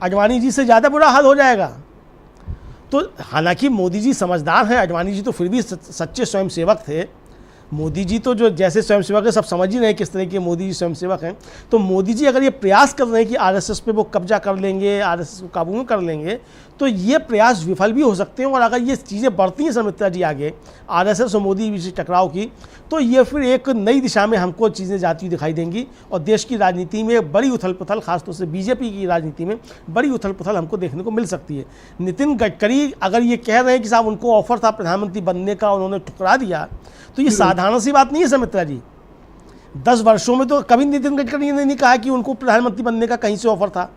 आडवाणी जी से ज़्यादा बुरा हाल हो जाएगा। तो हालांकि मोदी जी समझदार हैं, आडवाणी जी तो फिर भी सच्चे स्वयंसेवक थे। मोदी जी तो जो जैसे स्वयंसेवक है सब समझ ही रहे हैं किस तरह के मोदी जी स्वयंसेवक हैं। तो मोदी जी अगर ये प्रयास कर रहे हैं कि आरएसएस पे वो कब्जा कर लेंगे, आरएसएस को काबू में कर लेंगे, तो ये प्रयास विफल भी हो सकते हैं। और अगर ये चीज़ें बढ़ती हैं सुमित्रा जी आगे आरएसएस और मोदी जी टकराव की, तो ये फिर एक नई दिशा में हमको चीज़ें जाती हुई दिखाई देंगी और देश की राजनीति में बड़ी उथल पुथल, खासतौर से बीजेपी की राजनीति में बड़ी उथल पुथल हमको देखने को मिल सकती है। नितिन गडकरी अगर ये कह रहे हैं कि साहब उनको ऑफर था प्रधानमंत्री बनने का, उन्होंने ठुकरा दिया, तो ये साधारण सी बात नहीं है सुमित्रा जी। 10 वर्षों में तो कभी नितिन गडकरी ने नहीं कहा कि उनको प्रधानमंत्री बनने का कहीं से ऑफर था।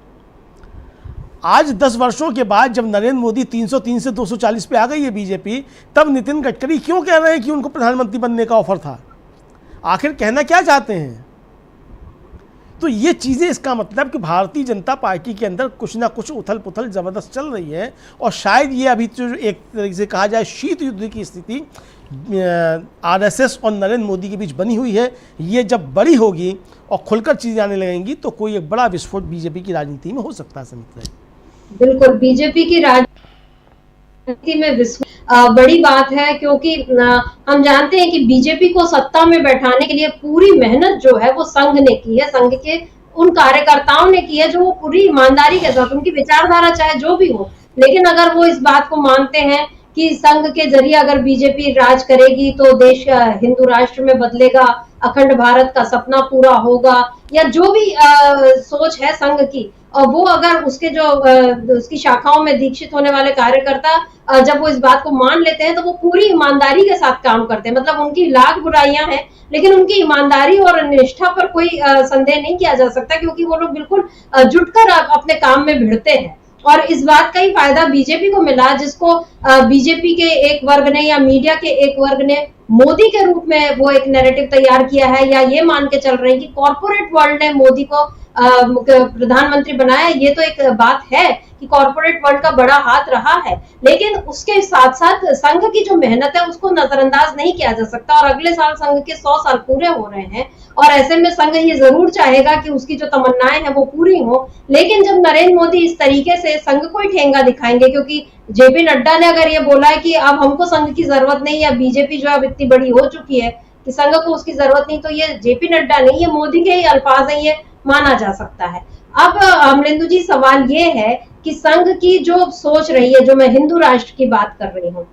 आज 10 वर्षों के बाद जब नरेंद्र मोदी 303 से 240 पे आ गई है बीजेपी, तब नितिन गडकरी क्यों कह रहे हैं कि उनको प्रधानमंत्री बनने का ऑफर था? आखिर कहना क्या चाहते हैं? तो ये चीज़ें, इसका मतलब कि भारतीय जनता पार्टी के अंदर कुछ ना कुछ उथल पुथल ज़बरदस्त चल रही है। और शायद ये अभी जो एक तरीके से कहा जाए शीत युद्ध की स्थिति आरएसएस और नरेंद्र मोदी के बीच बनी हुई है, ये जब बड़ी होगी और खुलकर चीज़ें आने लगेंगी तो कोई एक बड़ा विस्फोट बीजेपी की राजनीति में हो सकता है। समझते हैं बिल्कुल, बीजेपी की राजनीति में विस्फोट बड़ी बात है, क्योंकि हम जानते हैं कि बीजेपी को सत्ता में बैठाने के लिए पूरी मेहनत जो है वो संघ ने की है, संघ के उन कार्यकर्ताओं ने की है जो वो पूरी ईमानदारी के साथ, उनकी विचारधारा चाहे जो भी हो, लेकिन अगर वो इस बात को मानते हैं कि संघ के जरिए अगर बीजेपी राज करेगी तो देश हिंदू राष्ट्र में बदलेगा, अखंड भारत का सपना पूरा होगा, या जो भी सोच है संघ की, और वो अगर उसके जो उसकी शाखाओं में दीक्षित होने वाले कार्यकर्ता जब वो इस बात को मान लेते हैं तो वो पूरी ईमानदारी के साथ काम करते हैं। मतलब उनकी लाख बुराइयां हैं लेकिन उनकी ईमानदारी और निष्ठा पर कोई संदेह नहीं किया जा सकता, क्योंकि वो लोग बिल्कुल जुटकर अपने काम में भिड़ते हैं। और इस बात का ही फायदा बीजेपी को मिला, जिसको बीजेपी के एक वर्ग ने या मीडिया के एक वर्ग ने मोदी के रूप में वो एक नैरेटिव तैयार किया है, या ये मान के चल रहे हैं कि कॉर्पोरेट वर्ल्ड ने मोदी को प्रधानमंत्री बनाया। ये तो एक बात है कि कॉर्पोरेट वर्ल्ड का बड़ा हाथ रहा है, लेकिन उसके साथ साथ संघ की जो मेहनत है उसको नजरअंदाज नहीं किया जा सकता। और अगले साल संघ के 100 साल पूरे हो रहे हैं, और ऐसे में संघ ये जरूर चाहेगा कि उसकी जो तमन्नाएं हैं वो पूरी हो। लेकिन जब नरेंद्र मोदी इस तरीके से संघ को ही ठेंगा दिखाएंगे, क्योंकि जेपी नड्डा ने अगर ये बोला है कि अब हमको संघ की जरूरत नहीं, या बीजेपी जो अब इतनी बड़ी हो चुकी है कि संघ को उसकी जरूरत नहीं, तो ये जेपी नड्डा नहीं, ये मोदी के ही अल्फाज हैं, ये माना जा सकता है। अब अमलेंदु जी, सवाल ये है कि संघ की जो सोच रही है, जो मैं हिंदू राष्ट्र की बात कर रही हूँ,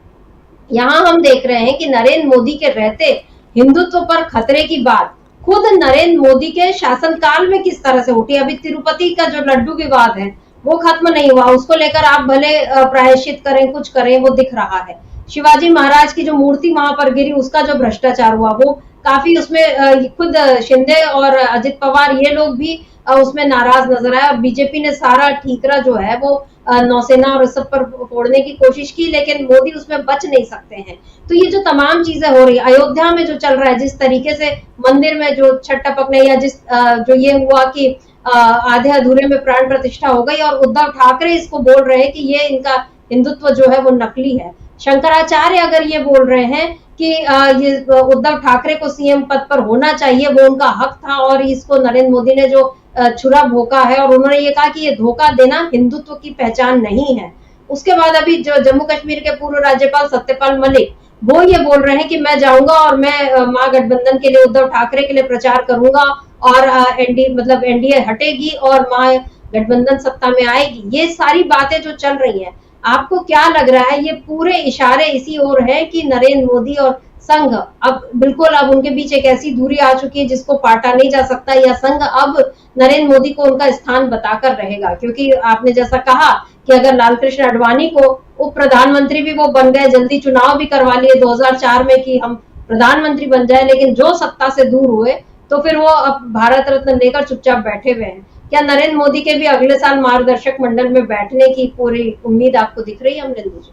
यहाँ हम देख रहे हैं कि नरेंद्र मोदी के रहते हिंदुत्व पर खतरे की बात खुद नरेंद्र मोदी के शासनकाल में किस तरह से उठी। अभी तिरुपति का जो लड्डू विवाद है वो खत्म नहीं हुआ, उसको लेकर आप भले प्रायश्चित करें, कुछ करें, वो दिख रहा है। शिवाजी महाराज की जो मूर्ति वहां पर गिरी, उसका जो भ्रष्टाचार हुआ, वो काफी उसमें खुद शिंदे और अजित पवार ये लोग भी उसमें नाराज नजर आए, और बीजेपी ने सारा ठीकरा जो है वो नौसेना और इस सब पर फोड़ने की कोशिश की, लेकिन मोदी उसमें बच नहीं सकते हैं। तो ये जो तमाम चीजें हो रही है, अयोध्या में जो चल रहा है, जिस तरीके से मंदिर में जो छठ टपकने, या जिस जो ये हुआ कि आधे अधूरे में प्राण प्रतिष्ठा हो गई, और उद्धव ठाकरे इसको बोल रहे हैं कि ये इनका हिंदुत्व जो है वो नकली है। शंकराचार्य अगर ये बोल रहे हैं कि ये उद्धव ठाकरे को सीएम पद पर होना चाहिए, वो उनका हक था, और इसको नरेंद्र मोदी ने जो छुरा भोंका है, और उन्होंने ये कहा कि ये धोखा देना हिंदुत्व की पहचान नहीं है। उसके बाद अभी जो जम्मू कश्मीर के पूर्व राज्यपाल सत्यपाल मलिक, वो ये बोल रहे हैं कि मैं जाऊंगा और मैं महागठबंधन के लिए, उद्धव ठाकरे के लिए प्रचार करूंगा, और एनडीए हटेगी और महागठबंधन सत्ता में आएगी। ये सारी बातें जो चल रही हैं, आपको क्या लग रहा है, ये पूरे इशारे इसी ओर है कि नरेंद्र मोदी और संघ अब उनके बीच एक ऐसी दूरी आ चुकी है जिसको पाटा नहीं जा सकता, या संघ अब नरेंद्र मोदी को उनका स्थान बताकर रहेगा? क्योंकि आपने जैसा कहा कि अगर लालकृष्ण आडवाणी को उप प्रधानमंत्री भी वो बन गए, जल्दी चुनाव भी करवा लिए 2004 में कि हम प्रधानमंत्री बन जाए, लेकिन जो सत्ता से दूर हुए तो फिर वो अब भारत रत्न लेकर चुपचाप बैठे हुए हैं। क्या नरेंद्र मोदी के भी अगले साल मार्गदर्शक मंडल में बैठने की पूरी उम्मीद आपको दिख रही है अमरेंदु जी?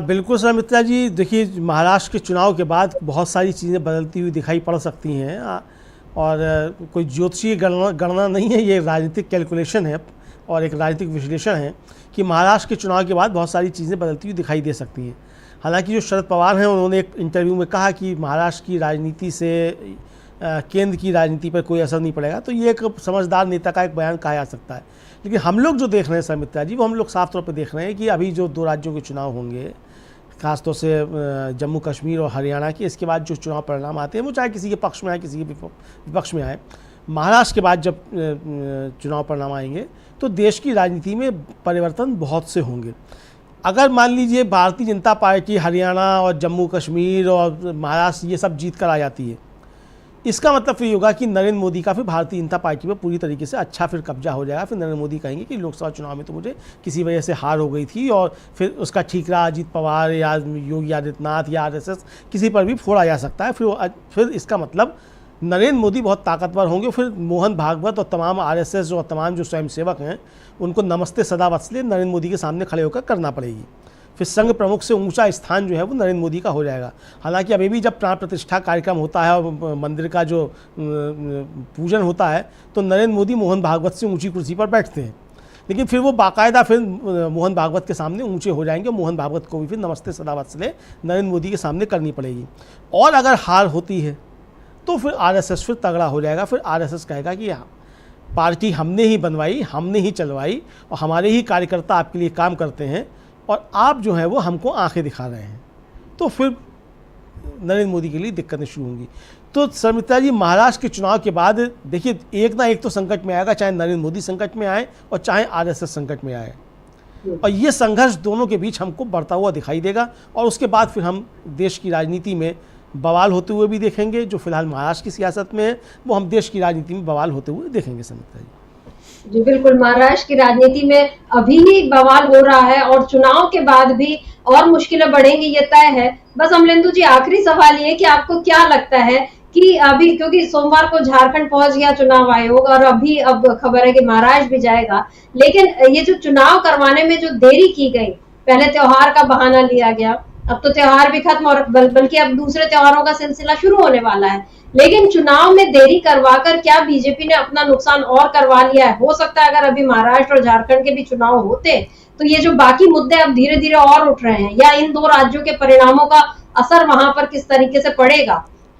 बिल्कुल सर मित्रा जी, देखिए महाराष्ट्र के चुनाव के बाद बहुत सारी चीज़ें बदलती हुई दिखाई पड़ सकती हैं और कोई ज्योतिषीय गणना नहीं है, ये राजनीतिक कैलकुलेशन है और एक राजनीतिक विश्लेषण है कि महाराष्ट्र के चुनाव के बाद बहुत सारी चीज़ें बदलती हुई दिखाई दे सकती हैं। हालांकि जो शरद पवार हैं उन्होंने एक इंटरव्यू में कहा कि महाराष्ट्र की राजनीति से केंद्र की राजनीति पर कोई असर नहीं पड़ेगा, तो ये एक समझदार नेता का एक बयान कहा जा सकता है। लेकिन हम लोग जो देख रहे हैं सर मित्रा जी, वो हम लोग साफ तौर पर देख रहे हैं कि अभी जो 2 राज्यों के चुनाव होंगे, खासतौर से जम्मू कश्मीर और हरियाणा के, इसके बाद जो चुनाव परिणाम आते हैं वो चाहे किसी के पक्ष में आए किसी के विपक्ष में आए, महाराष्ट्र के बाद जब चुनाव परिणाम आएंगे तो देश की राजनीति में परिवर्तन बहुत से होंगे। अगर मान लीजिए भारतीय जनता पार्टी हरियाणा और जम्मू कश्मीर और महाराष्ट्र ये सब जीत कर आ जाती है, इसका मतलब फिर होगा कि नरेंद्र मोदी का फिर भारतीय जनता पार्टी पर पूरी तरीके से अच्छा फिर कब्जा हो जाएगा। फिर नरेंद्र मोदी कहेंगे कि लोकसभा चुनाव में तो मुझे किसी वजह से हार हो गई थी और फिर उसका ठीकरा अजीत पवार या योगी आदित्यनाथ या आरएसएस किसी पर भी फोड़ा जा सकता है। फिर इसका मतलब नरेंद्र मोदी बहुत ताकतवर होंगे। फिर मोहन भागवत और तमाम आरएसएस और तमाम जो स्वयंसेवक हैं उनको नमस्ते सदा वत्सले नरेंद्र मोदी के सामने खड़े होकर करना पड़ेगी। फिर संघ प्रमुख से ऊंचा स्थान जो है वो नरेंद्र मोदी का हो जाएगा। हालांकि अभी भी जब प्राण प्रतिष्ठा कार्यक्रम होता है और मंदिर का जो पूजन होता है तो नरेंद्र मोदी मोहन भागवत से ऊंची कुर्सी पर बैठते हैं, लेकिन फिर वो बाकायदा फिर मोहन भागवत के सामने ऊंचे हो जाएंगे। मोहन भागवत को भी फिर नमस्ते सदा वत्सले नरेंद्र मोदी के सामने करनी पड़ेगी। और अगर हार होती है तो फिर आरएसएस फिर तगड़ा हो जाएगा। फिर आरएसएस कहेगा कि पार्टी हमने ही बनवाई, हमने ही चलवाई और हमारे ही कार्यकर्ता आपके लिए काम करते हैं और आप जो है वो हमको आंखें दिखा रहे हैं, तो फिर नरेंद्र मोदी के लिए दिक्कतें शुरू होंगी। तो सर मित्रा जी, महाराष्ट्र के चुनाव के बाद देखिए एक ना एक तो संकट में आएगा, चाहे नरेंद्र मोदी संकट में आए और चाहे आरएसएस संकट में आए, और ये संघर्ष दोनों के बीच हमको बढ़ता हुआ दिखाई देगा। और उसके बाद फिर हम देश की राजनीति में बवाल होते हुए भी देखेंगे। जो फिलहाल महाराष्ट्र की सियासत में है वो हम देश की राजनीति में बवाल होते हुए देखेंगे समिता जी। जी बिल्कुल, महाराष्ट्र की राजनीति में अभी ही बवाल हो रहा है और चुनाव के बाद भी और मुश्किलें बढ़ेंगी, ये तय है। बस अमलेंदु जी, आखिरी सवाल ये कि आपको क्या लगता है कि अभी, क्योंकि सोमवार को झारखंड पहुंच गया चुनाव आयोग और अभी अब खबर है कि महाराष्ट्र भी जाएगा, लेकिन ये जो चुनाव करवाने में जो देरी की गई, पहले त्योहार का बहाना लिया गया, अब तो त्योहार भी खत्म और बल्कि अब दूसरे त्योहारों का सिलसिला शुरू होने वाला है, लेकिन चुनाव में देरी करवाकर क्या बीजेपी ने अपना नुकसान और करवा लिया है? हो सकता है अगर अभी महाराष्ट्र और झारखंड के भी चुनाव होते तो ये जो बाकी मुद्दे अब धीरे धीरे और उठ रहे हैं, या इन 2 राज्यों के परिणामों का असर वहां पर किस तरीके से पड़ेगा,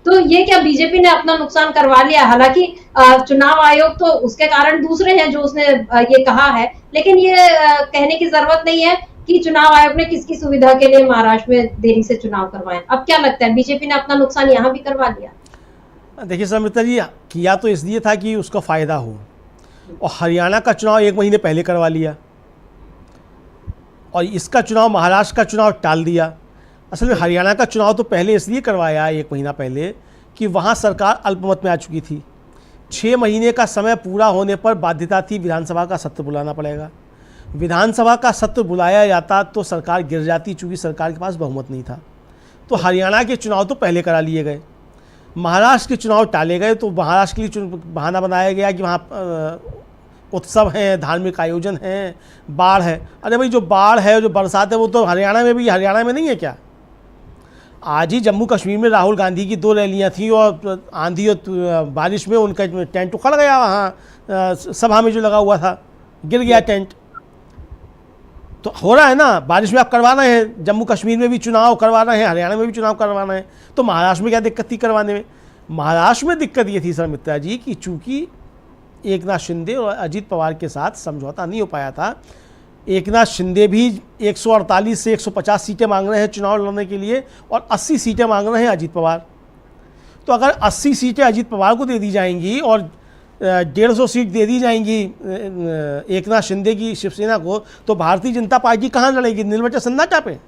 तो ये क्या बीजेपी ने अपना नुकसान करवा लिया? हालांकि चुनाव आयोग तो उसके कारण दूसरे हैं जो उसने ये कहा है, लेकिन ये कहने की जरूरत नहीं है कि चुनाव आयोग ने किसकी सुविधा के लिए महाराष्ट्र में देरी से चुनाव करवाए। अब क्या लगता है, बीजेपी ने अपना नुकसान यहाँ भी करवा लिया? देखिए समिता जी, किया तो इसलिए था कि उसका फ़ायदा हो, और हरियाणा का चुनाव 1 महीने पहले करवा लिया और इसका चुनाव, महाराष्ट्र का चुनाव टाल दिया। असल में हरियाणा का चुनाव तो पहले इसलिए करवाया 1 महीना पहले कि वहाँ सरकार अल्पमत में आ चुकी थी। 6 महीने का समय पूरा होने पर बाध्यता थी विधानसभा का सत्र बुलाना पड़ेगा। विधानसभा का सत्र बुलाया जाता तो सरकार गिर जाती, चूँकि सरकार के पास बहुमत नहीं था। तो हरियाणा के चुनाव तो पहले करा लिए गए, महाराष्ट्र के चुनाव टाले गए। तो महाराष्ट्र के लिए बहाना बनाया गया कि वहाँ उत्सव हैं, धार्मिक आयोजन हैं, बाढ़ है। अरे भाई, जो बाढ़ है, जो बरसात है, वो तो हरियाणा में भी, हरियाणा में नहीं है क्या? आज ही जम्मू कश्मीर में राहुल गांधी की 2 रैलियाँ थीं और आंधी और बारिश में उनका टेंट उखड़ गया, वहाँ सभा में जो लगा हुआ था गिर गया टेंट। तो हो रहा है ना, बारिश में आप करवा रहे हैं, जम्मू कश्मीर में भी चुनाव करवा रहे हैं, हरियाणा में भी चुनाव करवाना है, तो महाराष्ट्र में क्या दिक्कत थी करवाने में? महाराष्ट्र में दिक्कत ये थी सर मित्रा जी कि चूँकि एकनाथ शिंदे और अजीत पवार के साथ समझौता नहीं हो पाया था। एकनाथ शिंदे भी 148 से 150 सीटें मांग रहे हैं चुनाव लड़ने के लिए और 80 सीटें मांग रहे हैं अजीत पवार। तो अगर 80 सीटें अजीत पवार को दे दी जाएंगी और 150 सीट दे दी जाएंगी एकनाथ शिंदे की शिवसेना को, तो भारतीय जनता पार्टी कहाँ लड़ेगी? निर्वाचन सन्नाटा पे।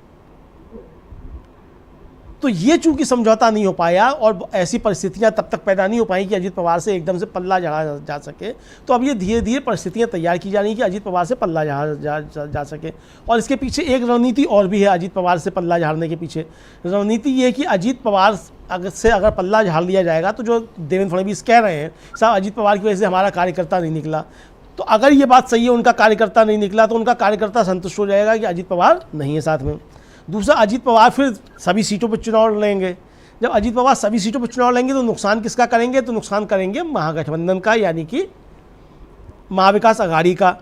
तो ये चूंकि समझौता नहीं हो पाया और ऐसी परिस्थितियां तब तक पैदा नहीं हो पाई कि अजीत पवार से एकदम से पल्ला झाड़ा जा सके, तो अब ये धीरे धीरे परिस्थितियां तैयार की जा रही कि अजीत पवार से पल्ला जा सके। और इसके पीछे एक रणनीति और भी है अजीत पवार से पल्ला झाड़ने के पीछे। रणनीति ये है कि अजीत पवार अगर पल्ला झाड़ लिया जाएगा तो जो देवेंद्र फडणवीस कह रहे हैं साहब अजीत पवार की वजह से हमारा कार्यकर्ता नहीं निकला, तो अगर ये बात सही है उनका कार्यकर्ता नहीं निकला तो उनका कार्यकर्ता संतुष्ट हो जाएगा कि अजीत पवार नहीं है साथ में। दूसरा, अजीत पवार फिर सभी सीटों पर चुनाव लड़ेंगे। जब अजीत पवार सभी सीटों पर चुनाव लड़ेंगे तो नुकसान किसका करेंगे? तो नुकसान करेंगे महागठबंधन का, यानी कि महाविकास अघाड़ी का।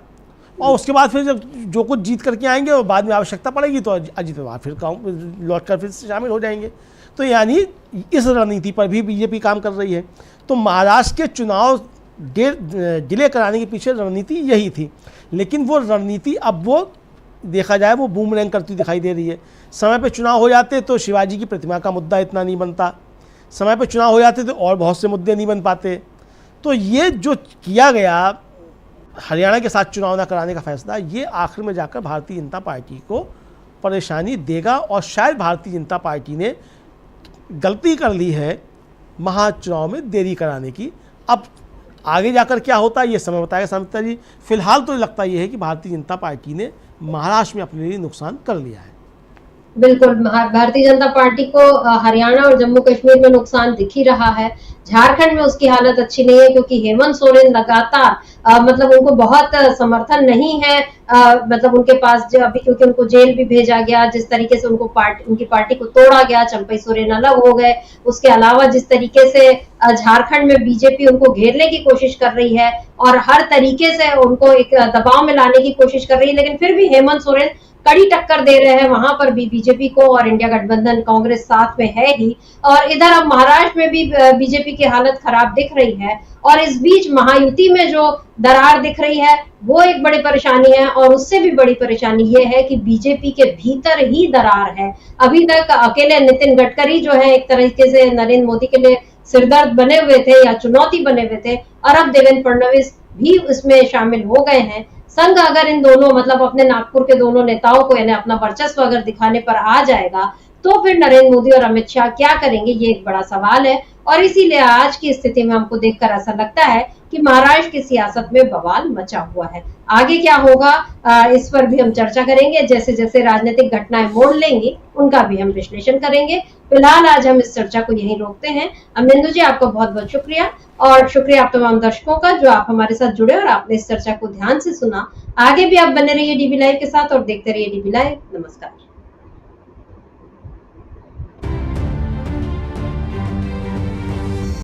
और उसके बाद फिर जब जो कुछ जीत करके आएंगे और बाद में आवश्यकता पड़ेगी तो अजीत पवार फिर लौट कर फिर शामिल हो जाएंगे। तो यानी इस रणनीति पर भी बीजेपी काम कर रही है। तो महाराष्ट्र के चुनाव डिले कराने के पीछे रणनीति यही थी, लेकिन वो रणनीति अब वो देखा जाए वो बूमरैंग करती दिखाई दे रही है। समय पे चुनाव हो जाते तो शिवाजी की प्रतिमा का मुद्दा इतना नहीं बनता, समय पे चुनाव हो जाते तो और बहुत से मुद्दे नहीं बन पाते। तो ये जो किया गया हरियाणा के साथ चुनाव न कराने का फैसला, ये आखिर में जाकर भारतीय जनता पार्टी को परेशानी देगा। और शायद भारतीय जनता पार्टी ने गलती कर ली है महाचुनाव में देरी कराने की। अब आगे जाकर क्या होता है ये समय बताएगा सामित्रा जी। फिलहाल तो लगता ये है कि भारतीय जनता पार्टी ने महाराष्ट्र में अपने लिए नुकसान कर लिया है। बिल्कुल, भारतीय जनता पार्टी को हरियाणा और जम्मू कश्मीर में नुकसान दिख ही रहा है। झारखंड में उसकी हालत अच्छी नहीं है क्योंकि हेमंत सोरेन लगातार मतलब उनको बहुत समर्थन नहीं है, मतलब उनके पास जो अभी, क्योंकि उनको जेल भी भेजा गया, जिस तरीके से उनकी पार्टी को तोड़ा गया, चंपई सोरेन अलग हो गए। उसके अलावा जिस तरीके से झारखंड में बीजेपी उनको घेरने की कोशिश कर रही है और हर तरीके से उनको एक दबाव में लाने की कोशिश कर रही है, लेकिन फिर भी हेमंत सोरेन कड़ी टक्कर दे रहे हैं वहां पर भी बीजेपी को, और इंडिया गठबंधन कांग्रेस साथ में है ही। और इधर अब महाराष्ट्र में भी बीजेपी की हालत खराब दिख रही है। और इस बीच महायुति में जो दरार दिख रही है वो एक बड़ी परेशानी है। और उससे भी बड़ी परेशानी ये है कि बीजेपी के भीतर ही दरार है। अभी तक अकेले नितिन गडकरी जो है एक तरीके से नरेंद्र मोदी के लिए सिरदर्द बने हुए थे या चुनौती बने हुए थे, और अब देवेंद्र फडणवीस भी उसमें शामिल हो गए हैं। संघ अगर इन दोनों मतलब अपने नागपुर के दोनों नेताओं को यानी अपना वर्चस्व अगर दिखाने पर आ जाएगा तो फिर नरेंद्र मोदी और अमित शाह क्या करेंगे, ये एक बड़ा सवाल है। और इसीलिए आज की स्थिति में हमको देखकर ऐसा लगता है कि महाराष्ट्र की सियासत में बवाल मचा हुआ है। आगे क्या होगा इस पर भी हम चर्चा करेंगे। जैसे जैसे राजनीतिक घटनाएं मोड़ लेंगी उनका भी हम विश्लेषण करेंगे। फिलहाल आज हम इस चर्चा को यहीं रोकते हैं। अमनिंदु जी, आपका बहुत बहुत शुक्रिया, और शुक्रिया आप तमाम दर्शकों का जो आप हमारे साथ जुड़े और आपने इस चर्चा को ध्यान से सुना। आगे भी आप बने रहिए डीबी लाइव के साथ और देखते रहिए डीबी लाइव। नमस्कार।